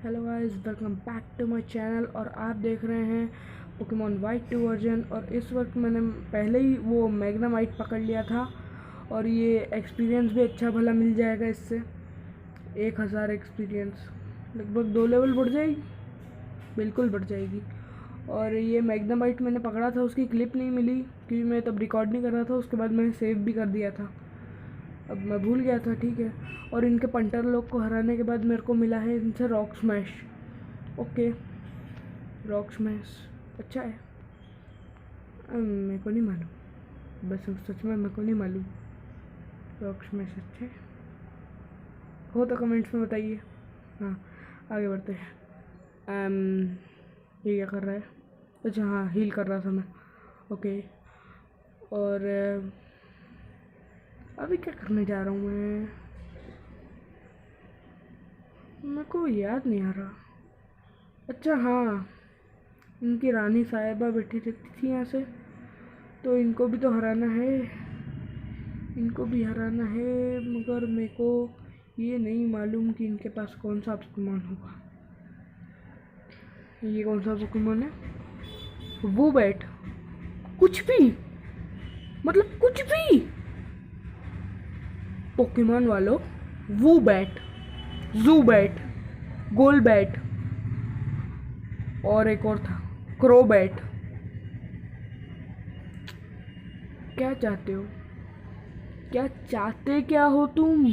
Hello guys, welcome back to my channel. और आप देख रहे हैं पोकेमॉन वाइट 2 वर्जन। और इस वक्त मैंने पहले ही वो मैग्नामाइट पकड़ लिया था और ये एक्सपीरियंस भी अच्छा भला मिल जाएगा इससे। 1000 एक्सपीरियंस, लगभग 2 लेवल बढ़ जाएगी, बिल्कुल बढ़ जाएगी। और ये मैग्नामाइट मैंने पकड़ा था, उसकी क्लिप नहीं मिली क्योंकि मैं तब रिकॉर्ड नहीं कर रहा था। उसके बाद मैंने सेव भी कर दिया था, अब मैं भूल गया था, ठीक है। और इनके पंटर लोग को हराने के बाद मेरे को मिला है इनसे rock smash. Okay, rock smash अच्छा है। मेरे को नहीं मालूम, बस सच में मेरे को नहीं मालूम रॉक स्मैश अच्छा है हो तो कमेंट्स में बताइए। हाँ, आगे बढ़ते हैं। ये क्या कर रहा है? अच्छा हाँ, हील कर रहा था मैं। ओके, और अभी क्या करने जा रहा हूँ मैं? मेरे को याद नहीं आ रहा। अच्छा हाँ, इनकी रानी साहिबा बैठी रहती थी यहाँ से, तो इनको भी तो हराना है, इनको भी हराना है। मगर मेरे को ये नहीं मालूम कि इनके पास कौन सा पोकेमॉन होगा। ये कौन सा पोकेमॉन है? वो बैट, कुछ भी, मतलब कुछ भी। पोकेमॉन वालों, वो बैट, जू बैट, गोल बैट, और एक और था क्रो बैट। क्या चाहते हो? क्या चाहते क्या हो तुम?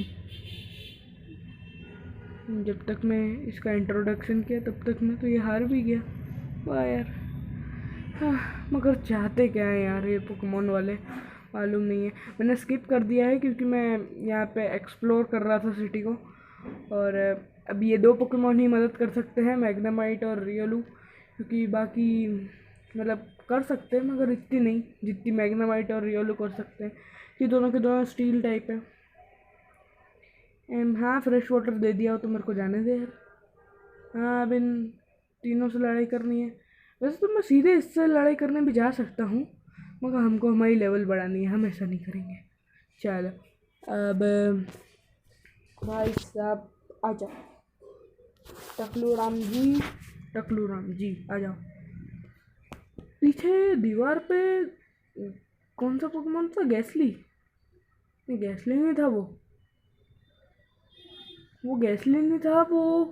जब तक मैं इसका इंट्रोडक्शन किया तब तक मैं तो ये हार भी गया। वाह यार। हाँ, मगर चाहते क्या है यार ये पोकेमॉन वाले, मालूम नहीं है। मैंने स्किप कर दिया है क्योंकि मैं यहाँ पे एक्सप्लोर कर रहा था सिटी को। और अब ये 2 पोकेमॉन ही मदद कर सकते हैं, मैग्नामाइट और रियलू, क्योंकि बाकी मतलब कर सकते हैं मगर इतनी नहीं जितनी मैग्नामाइट और रियलू कर सकते हैं। ये दोनों के दोनों स्टील टाइप है। हाँ, फ्रेश वाटर दे दिया हो तो मेरे को जाने दे यार। हाँ, अब इन तीनों से लड़ाई करनी है। वैसे तो मैं सीधे इससे लड़ाई करने भी जा सकता हूँ, मगर हमको हमारी लेवल बढ़ानी है, हम ऐसा नहीं करेंगे। चलो अब भाई साहब आ जाओ, टकलू राम जी आ जाओ। पीछे दीवार पे कौन सा पोकेमॉन था? गैसली? नहीं, गैसली नहीं था वो गैसली नहीं था, वो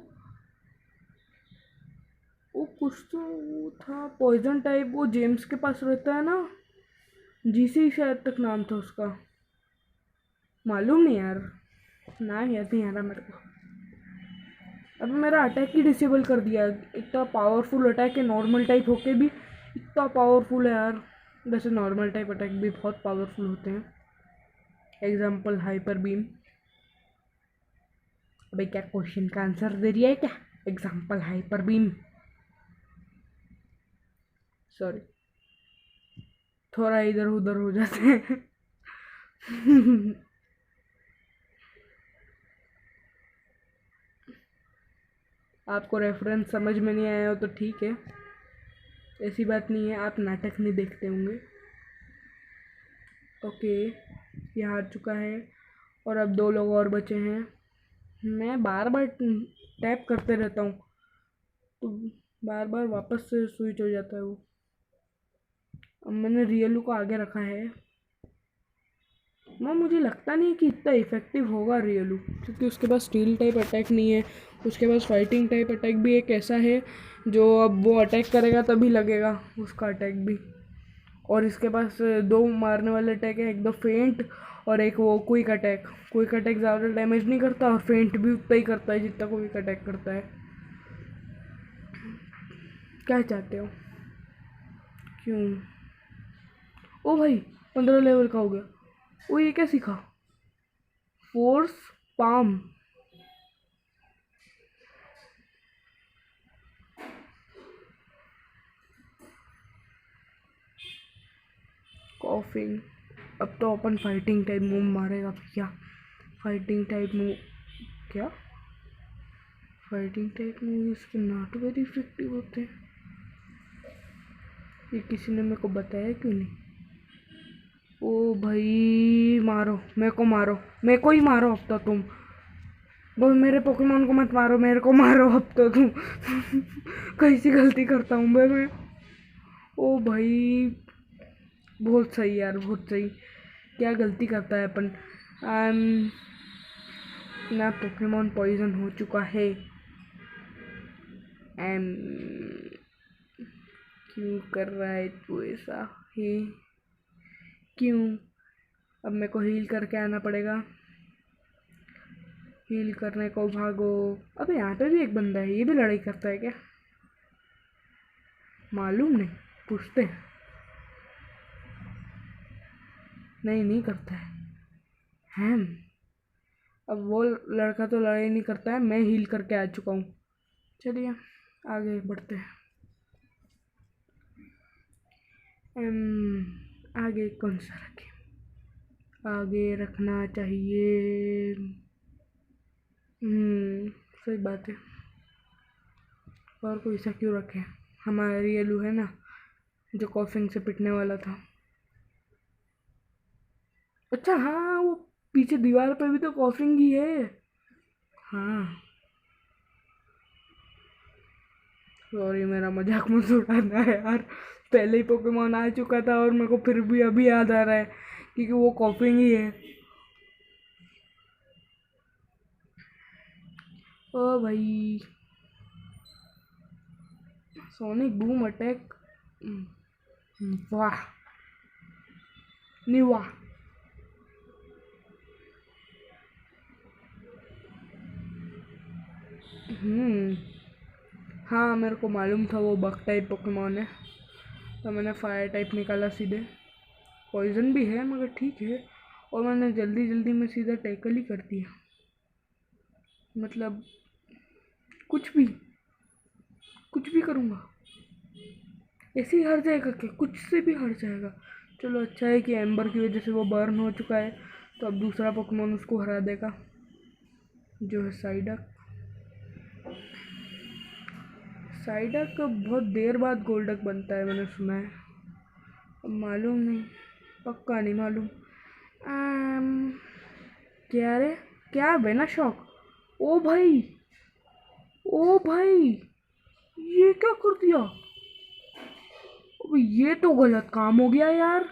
कुछ तो वो था पॉइजन टाइप। वो जेम्स के पास रहता है ना, जीसी शायद तक नाम था उसका, मालूम नहीं यार, नाम याद नहीं आ रहा मेरे को। अभी मेरा अटैक ही डिसेबल कर दिया। इतना पावरफुल अटैक है, नॉर्मल टाइप होके भी इतना पावरफुल है यार। वैसे नॉर्मल टाइप अटैक भी बहुत पावरफुल होते हैं, एग्जाम्पल हाइपर बीम। अबे क्या क्वेश्चन का आंसर दे रही है क्या? एग्जाम्पल हाइपर बीम, सॉरी, थोड़ा इधर उधर हो जाते हैं। आपको रेफरेंस समझ में नहीं आया हो तो ठीक है, ऐसी बात नहीं है, आप नाटक नहीं देखते होंगे। ओके, ये हार चुका है और अब 2 लोग और बचे हैं। मैं बार बार टैप करते रहता हूँ तो बार बार वापस से स्विच हो जाता है वो। अब मैंने रियलू को आगे रखा है, मुझे लगता नहीं कि इतना इफेक्टिव होगा रियलू, क्योंकि उसके पास स्टील टाइप अटैक नहीं है। उसके पास फाइटिंग टाइप अटैक भी एक ऐसा है जो अब वो अटैक करेगा तभी लगेगा उसका अटैक भी। और इसके पास 2 मारने वाले अटैक है, एक दो फेंट और एक वो क्विक अटैक। क्विक अटैक ज़्यादा डैमेज नहीं करता और फेंट भी उतना ही करता है जितना क्विक अटैक करता है। क्या चाहते हो? क्यों? ओ भाई, 15 लेवल का हो गया। वो ये क्या सीखा? Force palm. कॉफिंग। अब तो अपन फाइटिंग टाइप मूव मारेगा भैया। फाइटिंग टाइप मूव क्या? फाइटिंग टाइप मूव इसके नॉट वेरी इफेक्टिव होते हैं, ये किसी ने मेरे को बताया क्यों नहीं? ओ भाई, मारो मेरे को, मारो मेरे को ही मारो अब तो तुम। वो मेरे पोकेमोन को मत मारो, मेरे को मारो अब तो तुम। कैसी गलती करता हूँ मैं। ओ भाई बहुत सही यार, बहुत सही। क्या गलती करता है अपन। ना पोकेमोन पॉइजन हो चुका है। क्यों कर रहा है तू ऐसा है? क्यों? अब मेरे को हील करके आना पड़ेगा। हील करने को भागो। अबे यहाँ पे भी एक बंदा है, ये भी लड़ाई करता है क्या? मालूम नहीं, पूछते हैं। नहीं, नहीं करता है। हम अब वो लड़का तो लड़ाई नहीं करता है, मैं हील करके आ चुका हूँ। चलिए आगे बढ़ते हैं। आगे कौन सा रखें? आगे रखना चाहिए। सही बात है। और कोई सा क्यों रखें? हमारा रियलू है ना, जो कॉफिंग से पिटने वाला था। अच्छा हाँ, वो पीछे दीवार पे भी तो कॉफिंग ही है। हाँ सॉरी, मेरा मजाक मत उड़ाना है यार। पहले ही पोकेमॉन आ चुका था और मेरे को फिर भी अभी याद आ रहा है क्योंकि वो कॉफिंग ही है। ओ भाई, सोनिक बूम अटैक। वाह नहीं वाह। हाँ मेरे को मालूम था वो बग टाइप पोकेमॉन है, तो मैंने फायर टाइप निकाला सीधे। पॉइजन भी है मगर ठीक है, और मैंने जल्दी जल्दी में सीधा टैकल ही कर दिया। मतलब कुछ भी करूँगा, ऐसे ही हार जाएगा क्या? कुछ से भी हार जाएगा। चलो अच्छा है कि एम्बर की वजह से वो बर्न हो चुका है, तो अब दूसरा पोकेमॉन उसको हरा देगा, जो है साइडक। साइडक बहुत देर बाद गोल्डक बनता है, मैंने सुना है। अब मालूम नहीं, पक्का नहीं मालूम। क्या रे? क्या बेना शौक? ओ भाई, ओ भाई, ये क्या कर दिया? अब ये तो गलत काम हो गया यार,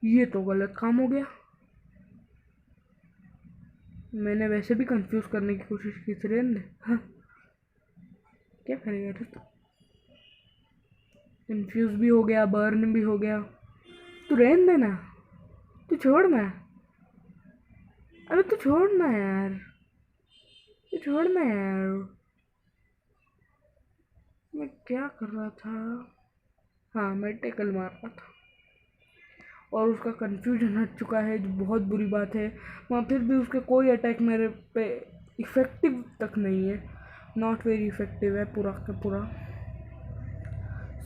ये तो गलत काम हो गया। मैंने वैसे भी कंफ्यूज करने की कोशिश की थी। रहने दे। हाँ क्या करेगा तू? कंफ्यूज भी हो गया, बर्न भी हो गया। तू रहने देना, तू छोड़ना। अरे तू छोड़ना यार, तू छोड़ना यार। मैं क्या कर रहा था? हाँ मैं टेकल मार रहा था, और उसका कंफ्यूजन हट चुका है, जो बहुत बुरी बात है। वहाँ फिर भी उसके कोई अटैक मेरे पे इफ़ेक्टिव तक नहीं है। नॉट वेरी इफ़ेक्टिव है पूरा का पूरा,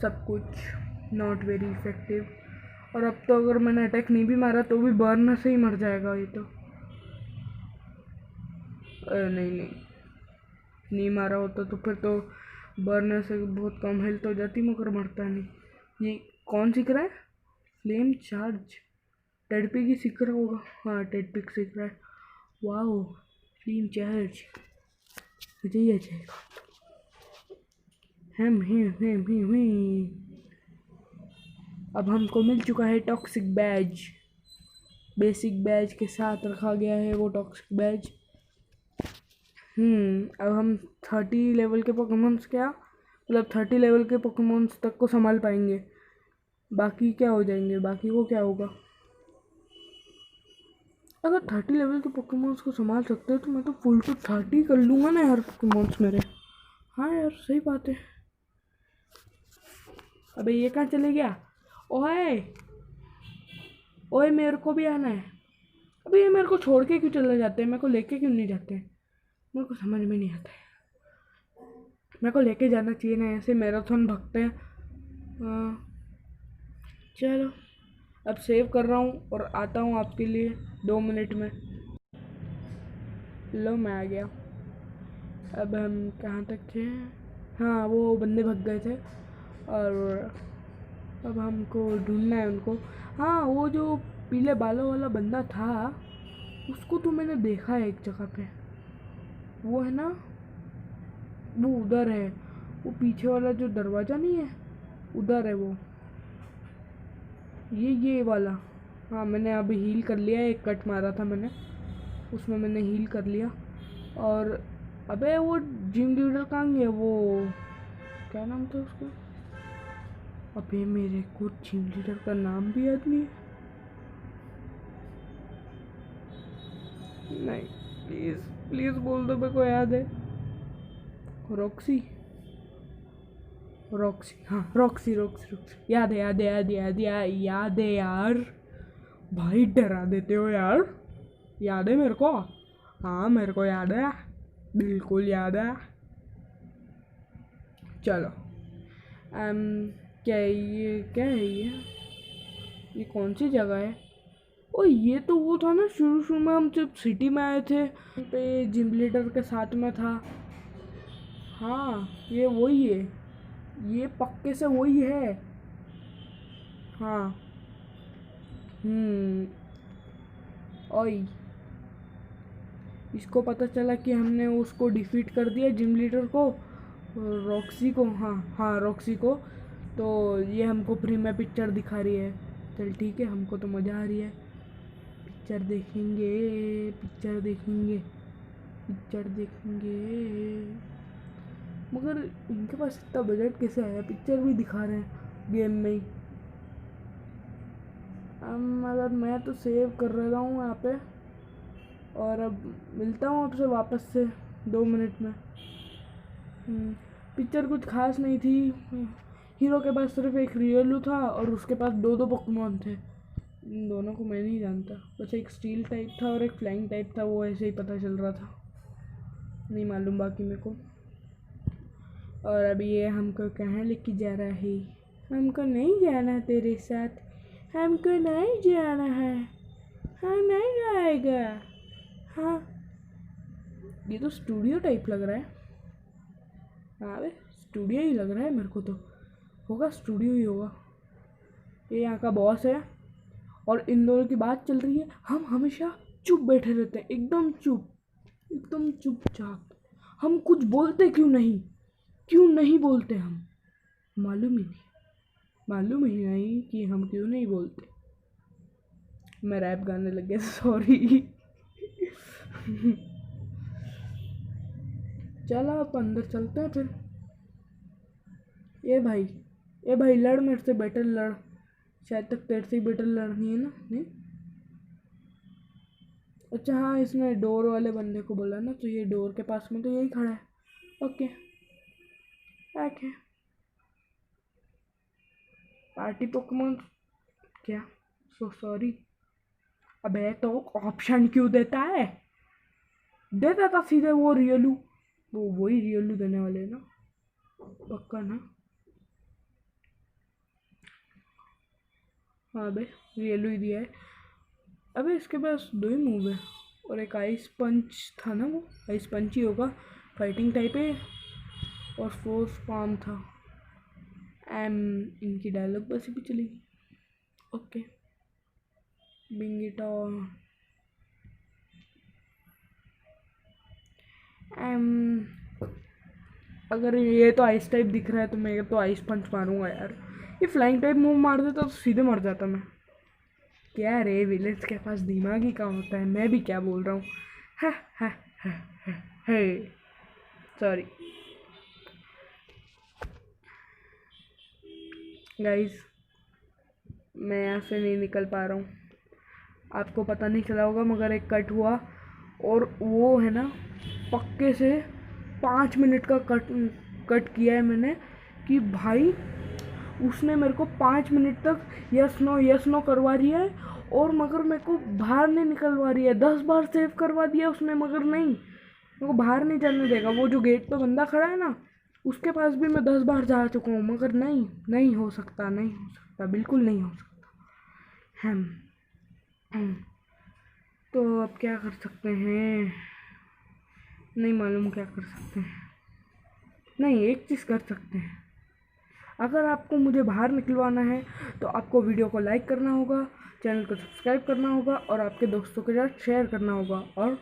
सब कुछ नॉट वेरी इफ़ेक्टिव। और अब तो अगर मैंने अटैक नहीं भी मारा तो भी बर्न से ही मर जाएगा ये तो। नहीं, नहीं मारा होता तो फिर तो बर्न से बहुत कम हेल्थ हो जाती, मगर मरता नहीं। ये कौन सीख रहा है? Flame charge. टेडपिक ही सीख रहा होगा। हाँ टेडपिक सीख रहा है। वाओ, फ्लेम चार्ज मुझे ही अच्छा है। हम अब हमको मिल चुका है टॉक्सिक बैज। बेसिक बैज के साथ रखा गया है वो टॉक्सिक बैज। अब हम 30 लेवल के पोकेमॉन्स, क्या मतलब 30 लेवल के पोकेमॉन्स तक को संभाल पाएंगे। बाकी क्या हो जाएंगे, बाकी को क्या होगा? अगर 30 लेवल के पोकेमॉन्स को संभाल सकते हो तो मैं तो फुल टू 30 कर लूँगा ना यार पोकेमॉन्स मेरे। हाँ यार सही बात है। अबे ये कहाँ चले गया? ओए ओए, मेरे को भी आना है। अबे ये मेरे को छोड़ के क्यों चले जाते हैं? मेरे को लेके क्यों नहीं जाते? मेरे को समझ में नहीं आता है। मेरे को लेके जाना चाहिए ना, ऐसे मैराथन भगते हैं। चलो अब सेव कर रहा हूँ और आता हूँ आपके लिए 2 मिनट में। लो मैं आ गया। अब हम कहाँ तक थे? हाँ वो बंदे भग गए थे, और अब हमको ढूंढना है उनको। हाँ वो जो पीले बालों वाला बंदा था, उसको तो मैंने देखा है एक जगह पे। वो है ना, वो उधर है, वो पीछे वाला जो दरवाज़ा नहीं है, उधर है वो, ये वाला। हाँ, मैंने अभी हील कर लिया, एक कट मारा था मैंने, उसमें मैंने हील कर लिया। और अबे वो जिम लीडर कहाँ गया, वो क्या नाम था उसका? अबे मेरे को जिम लीडर का नाम भी याद नहीं है। नहीं, प्लीज़ प्लीज़ बोल दो मेरे को याद है। रॉक्सी, हाँ रॉक्सी, याद है याद है यार। भाई डरा देते हो यार। याद है मेरे को, हाँ मेरे को याद है, बिल्कुल याद है। चलो क्या है ये कौन सी जगह है? ओ ये तो वो था ना, शुरू में हम जब सिटी में आए थे पे जिम लीडर के साथ में था। हाँ ये वही है, ये पक्के से वही है। हाँ ओई, इसको पता चला कि हमने उसको डिफीट कर दिया, जिम लीडर को, रॉक्सी को। हाँ रॉक्सी को। तो ये हमको फ्री में पिक्चर दिखा रही है। चल ठीक है, हमको तो मज़ा आ रही है। पिक्चर देखेंगे। मगर इनके पास इतना बजट कैसे आया, पिक्चर भी दिखा रहे हैं गेम में ही। अगर मैं तो सेव कर रहा हूँ यहाँ पे, और अब मिलता हूँ आपसे वापस से 2 मिनट में। पिक्चर कुछ खास नहीं थी। हीरो के पास सिर्फ एक रियलू था और उसके पास 2 पोकेमॉन थे। इन दोनों को मैं नहीं जानता, बस एक स्टील टाइप था और एक फ्लाइंग टाइप था, वो ऐसे ही पता चल रहा था, नहीं मालूम बाकी मेरे को। और अभी ये हमको कहाँ लेके जा रहा है? हमको नहीं जाना तेरे साथ, हमको नहीं जाना है, हाँ नहीं जाएगा। हाँ ये तो स्टूडियो टाइप लग रहा है। हाँ अरे स्टूडियो ही लग रहा है मेरे को तो, होगा स्टूडियो ही होगा। ये यहाँ का बॉस है और इन दोनों की बात चल रही है। हम हमेशा चुप बैठे रहते हैं, एकदम चुपचाप। हम कुछ बोलते क्यों नहीं बोलते हम? मालूम ही नहीं कि हम क्यों नहीं बोलते। मैं रैप गाने लग गया, सॉरी। चलो आप अंदर चलते हैं फिर। ए भाई लड़ मेरे से, बेटर लड़। शायद तक तेरे से ही बेटर लड़नी है ना? नहीं अच्छा, हाँ इसने डोर वाले बंदे को बोला ना, तो ये डोर के पास में तो यही खड़ा है। ओके पार्टी पोकेमॉन क्या? So sorry. अबे तो ऑप्शन क्यों देता है? दे देता सीधे वो रियलू, वही रियलू देने वाले ना, पक्का ना? हाँ बे रियलू ही दिया है। अबे इसके पास 2 ही मूव है और एक आइस पंच था ना, वो आइस पंच ही होगा, फाइटिंग टाइप है। और फोर्स पाम था। इनकी डायलॉग बस भी चलेगी। Okay bring it on. अगर ये तो आइस टाइप दिख रहा है तो मैं तो आइस पंच मारूंगा यार। ये फ्लाइंग टाइप मूव मार देता तो सीधे मर जाता मैं। क्या रे, विलेज के पास दिमाग ही कहाँ होता है, मैं भी क्या बोल रहा हूँ। सॉरी गाइस, मैं यहाँ से नहीं निकल पा रहा हूँ। आपको पता नहीं चला होगा मगर एक कट हुआ, और वो है ना पक्के से 5 मिनट का कट किया है मैंने, कि भाई उसने मेरे को 5 मिनट तक यस नो करवा दिया है, और मगर मेरे को बाहर नहीं निकलवा रही है। 10 बार सेव करवा दिया उसने मगर नहीं, मेरे को बाहर नहीं जाने देगा। वो जो गेट पे बंदा खड़ा है ना, उसके पास भी मैं 10 बार जा चुका हूँ मगर नहीं हो सकता, बिल्कुल नहीं हो सकता। तो अब क्या कर सकते हैं? नहीं मालूम क्या कर सकते हैं। नहीं, एक चीज़ कर सकते हैं, अगर आपको मुझे बाहर निकलवाना है तो आपको वीडियो को लाइक करना होगा, चैनल को सब्सक्राइब करना होगा और आपके दोस्तों के साथ शेयर करना होगा। और